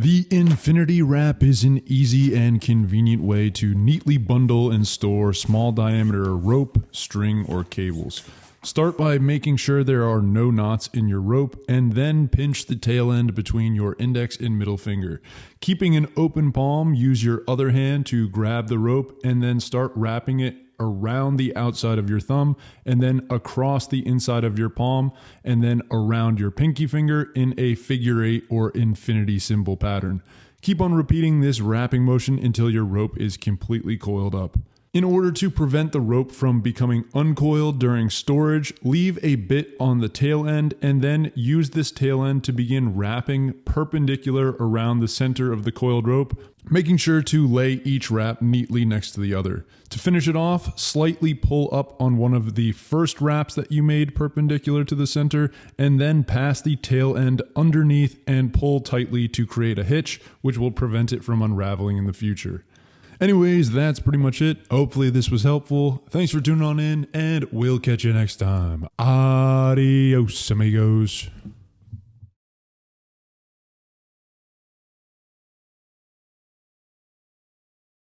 The infinity wrap is an easy and convenient way to neatly bundle and store small diameter rope, string, or cables. Start by making sure there are no knots in your rope and then pinch the tail end between your index and middle finger. Keeping an open palm, use your other hand to grab the rope and then start wrapping it around the outside of your thumb and then across the inside of your palm and then around your pinky finger in a figure eight or infinity symbol pattern. Keep on repeating this wrapping motion until your rope is completely coiled up. In order to prevent the rope from becoming uncoiled during storage, leave a bit on the tail end and then use this tail end to begin wrapping perpendicular around the center of the coiled rope, making sure to lay each wrap neatly next to the other. To finish it off, slightly pull up on one of the first wraps that you made perpendicular to the center and then pass the tail end underneath and pull tightly to create a hitch, which will prevent it from unraveling in the future. Anyways, that's pretty much it. Hopefully this was helpful. Thanks for tuning on in, and we'll catch you next time. Adios, amigos.